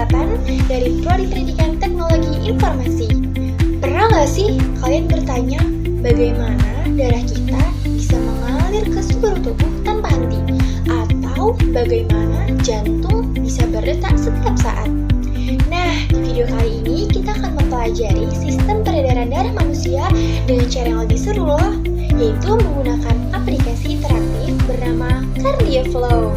Selatan dari Prodi Pendidikan Teknologi Informasi. Pernah nggak sih kalian bertanya bagaimana darah kita bisa mengalir ke seluruh tubuh tanpa henti? Atau bagaimana jantung bisa berdetak setiap saat? Nah, di video kali ini kita akan mempelajari sistem peredaran darah manusia dengan cara yang lebih seru loh, yaitu menggunakan aplikasi interaktif bernama CardioFlow.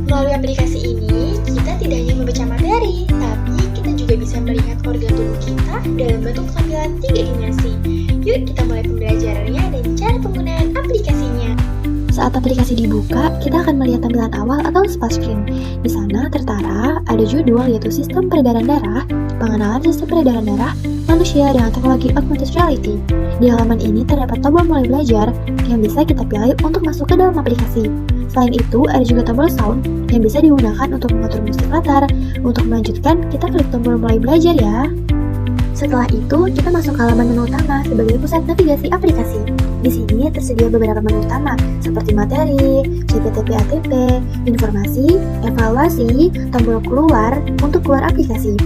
Melalui aplikasi ini, kita tidak hanya membaca materi, tapi kita juga bisa melihat organ tubuh kita dalam bentuk tampilan 3 dimensi. Yuk kita mulai pembelajarannya dan cara penggunaan aplikasinya. Saat aplikasi dibuka, kita akan melihat tampilan awal atau splash screen. Di sana tertara ada judul yaitu Sistem Peredaran Darah, Pengenalan Sistem Peredaran Darah Manusia dengan Teknologi Augmented Reality. Di halaman ini terdapat tombol mulai belajar yang bisa kita pilih untuk masuk ke dalam aplikasi. Selain itu, ada juga tombol sound yang bisa digunakan untuk mengatur musik latar. Untuk melanjutkan, kita klik tombol mulai belajar ya. Setelah itu, kita masuk ke halaman menu utama sebagai pusat navigasi aplikasi. Di sini tersedia beberapa menu utama seperti materi, CPTP-ATP, informasi, evaluasi, tombol keluar untuk keluar aplikasi.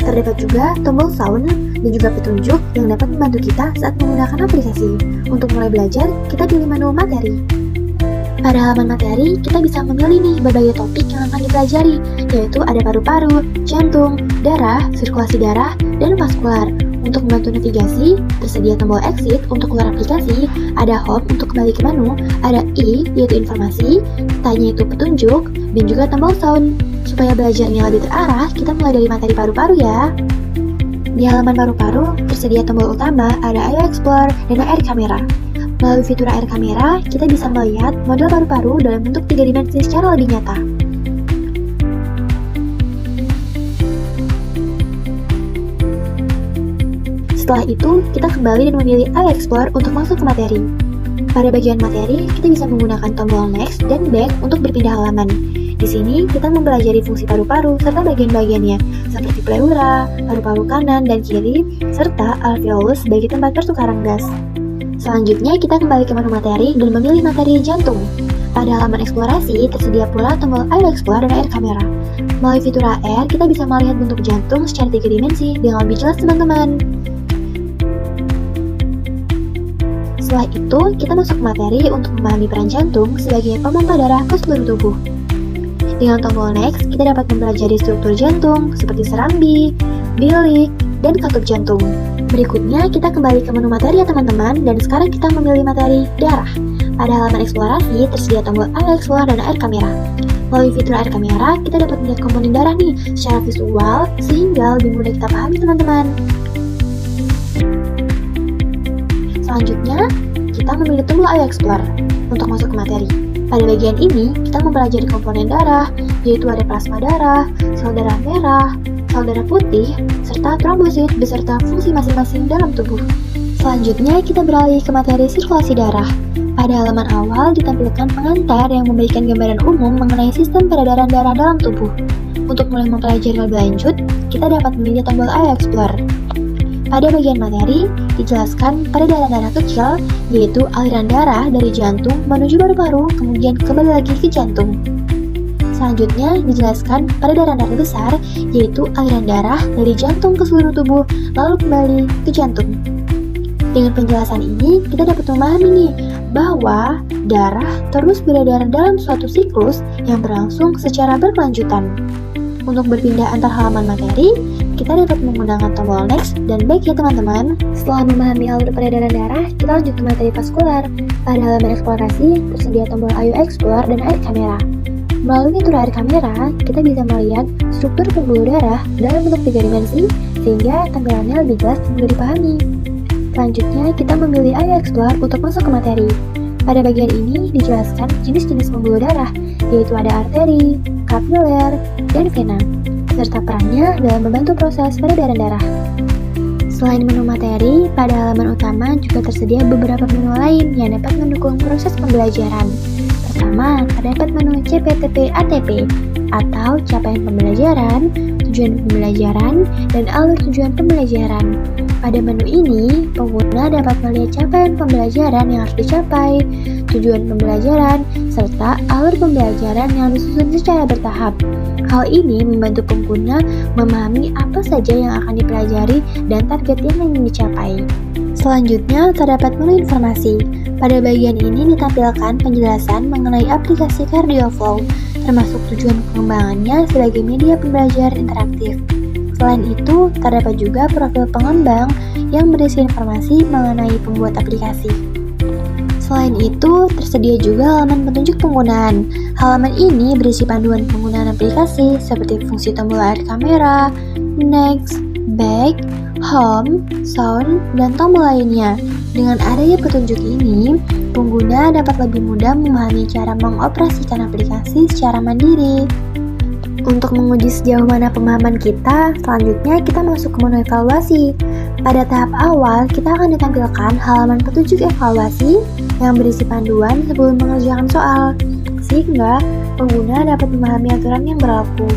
Terdapat juga tombol sound dan juga petunjuk yang dapat membantu kita saat menggunakan aplikasi. Untuk mulai belajar, kita pilih menu materi. Pada halaman materi, kita bisa memilih nih berbagai topik yang akan dipelajari, yaitu ada paru-paru, jantung, darah, sirkulasi darah, dan vaskular. Untuk membantu navigasi, tersedia tombol exit untuk keluar aplikasi, ada home untuk kembali ke menu, ada I yaitu informasi, T-nya itu petunjuk, dan juga tombol sound. Supaya belajarnya lebih terarah, kita mulai dari materi paru-paru ya. Di halaman paru-paru, tersedia tombol utama, ada Ayo Explore dan Air Camera. Melalui fitur Air Camera, kita bisa melihat model paru-paru dalam bentuk 3 dimensi secara lebih nyata. Setelah itu, kita kembali dan memilih Ayo Explore untuk masuk ke materi. Pada bagian materi, kita bisa menggunakan tombol Next dan Back untuk berpindah halaman. Di sini, kita mempelajari fungsi paru-paru serta bagian-bagiannya, seperti pleura, paru-paru kanan dan kiri, serta alveolus sebagai tempat pertukaran gas. Selanjutnya, kita kembali ke menu materi dan memilih materi jantung. Pada halaman eksplorasi, tersedia pula tombol Ayo Explore dan Air Camera. Melalui fitur AR, kita bisa melihat bentuk jantung secara 3 dimensi dengan lebih jelas teman-teman. Setelah itu, kita masuk ke materi untuk memahami peran jantung sebagai pemompa darah ke seluruh tubuh. Dengan tombol Next, kita dapat mempelajari struktur jantung seperti serambi, bilik, dan katup jantung. Berikutnya, kita kembali ke menu materi ya teman-teman, dan sekarang kita memilih materi darah. Pada halaman eksplorasi, tersedia tombol Ayo Explore dan Air Camera. Melalui fitur Air Camera, kita dapat melihat komponen darah nih secara visual, sehingga lebih mudah kita pahami teman-teman. Selanjutnya, kita memilih tombol Ayo Explore untuk masuk ke materi. Pada bagian ini, kita mempelajari komponen darah, yaitu ada plasma darah, sel darah merah, sel darah putih, serta trombosit beserta fungsi masing-masing dalam tubuh. Selanjutnya, kita beralih ke materi sirkulasi darah. Pada halaman awal ditampilkan pengantar yang memberikan gambaran umum mengenai sistem peredaran darah dalam tubuh. Untuk mulai mempelajari lebih lanjut, kita dapat memilih tombol Ayo Explore. Pada bagian materi, dijelaskan peredaran darah kecil, yaitu aliran darah dari jantung menuju paru-paru, kemudian kembali lagi ke jantung. Selanjutnya, dijelaskan peredaran darah besar, yaitu aliran darah dari jantung ke seluruh tubuh, lalu kembali ke jantung. Dengan penjelasan ini, kita dapat memahami nih, bahwa darah terus beredar dalam suatu siklus yang berlangsung secara berkelanjutan. Untuk berpindah antar halaman materi, kita dapat menggunakan tombol Next dan Back ya teman-teman. Setelah memahami alur peredaran darah, kita lanjut ke materi vaskular. Pada halaman eksplorasi, tersedia tombol Ayo Explore dan Air Camera. Melalui fitur Air Camera, kita bisa melihat struktur pembuluh darah dalam bentuk 3 dimensi, sehingga tampilannya lebih jelas dan mudah dipahami. Selanjutnya, kita memilih Ayo Explore untuk masuk ke materi. Pada bagian ini dijelaskan jenis-jenis pembuluh darah, yaitu ada arteri, kapiler, dan vena, serta perannya dalam membantu proses peredaran darah. Selain menu materi, pada halaman utama juga tersedia beberapa menu lain yang dapat mendukung proses pembelajaran. Pertama, terdapat menu CPTP-ATP atau capaian pembelajaran, tujuan pembelajaran, dan alur tujuan pembelajaran. Pada menu ini, pengguna dapat melihat capaian pembelajaran yang harus dicapai, tujuan pembelajaran, serta alur pembelajaran yang disusun secara bertahap. Hal ini membantu pengguna memahami apa saja yang akan dipelajari dan target yang ingin dicapai. Selanjutnya, terdapat menu informasi. Pada bagian ini ditampilkan penjelasan mengenai aplikasi CardioFlow, termasuk tujuan pengembangannya sebagai media pembelajaran interaktif. Selain itu, terdapat juga profil pengembang yang berisi informasi mengenai pembuat aplikasi. Selain itu, tersedia juga halaman petunjuk penggunaan. Halaman ini berisi panduan penggunaan aplikasi seperti fungsi tombol layar kamera, next, back, home, sound, dan tombol lainnya. Dengan adanya petunjuk ini, pengguna dapat lebih mudah memahami cara mengoperasikan aplikasi secara mandiri. Untuk menguji sejauh mana pemahaman kita, selanjutnya kita masuk ke menu evaluasi. Pada tahap awal, kita akan ditampilkan halaman petunjuk evaluasi yang berisi panduan sebelum mengerjakan soal, sehingga pengguna dapat memahami aturan yang berlaku.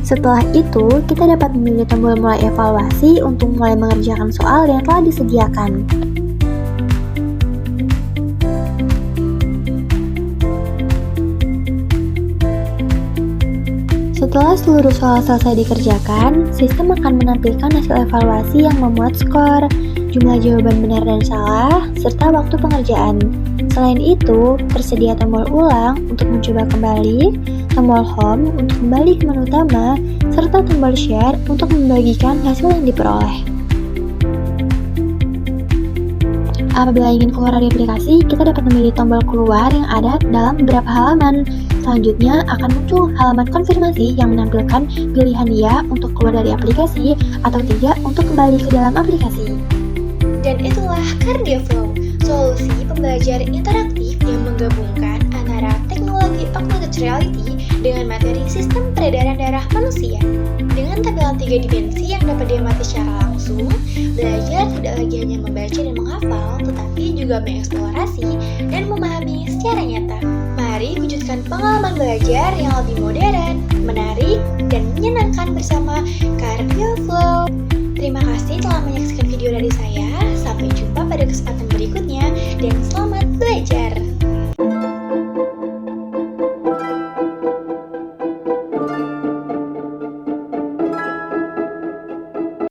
Setelah itu, kita dapat memilih tombol mulai evaluasi untuk mulai mengerjakan soal yang telah disediakan. Setelah seluruh soal selesai dikerjakan, sistem akan menampilkan hasil evaluasi yang memuat skor, jumlah jawaban benar dan salah, serta waktu pengerjaan. Selain itu, tersedia tombol ulang untuk mencoba kembali, tombol home untuk kembali ke menu utama, serta tombol share untuk membagikan hasil yang diperoleh. Apabila ingin keluar dari aplikasi, kita dapat memilih tombol keluar yang ada dalam beberapa halaman. Selanjutnya akan muncul halaman konfirmasi yang menampilkan pilihan ya untuk keluar dari aplikasi atau tidak untuk kembali ke dalam aplikasi. Dan itulah CardioFlow, solusi pembelajaran interaktif yang menggabungkan antara teknologi augmented reality dengan materi sistem peredaran darah manusia. Dengan tampilan 3 dimensi yang dapat diamati secara langsung, belajar tidak lagi hanya membaca dan menghafal, tetapi juga mengeksplorasi dan memahami secara nyata. Mari wujudkan pengalaman belajar yang lebih modern, menarik, dan menyenangkan bersama CardioFlow. Terima kasih telah menyaksikan video dari saya. Sampai jumpa pada kesempatan berikutnya, dan selamat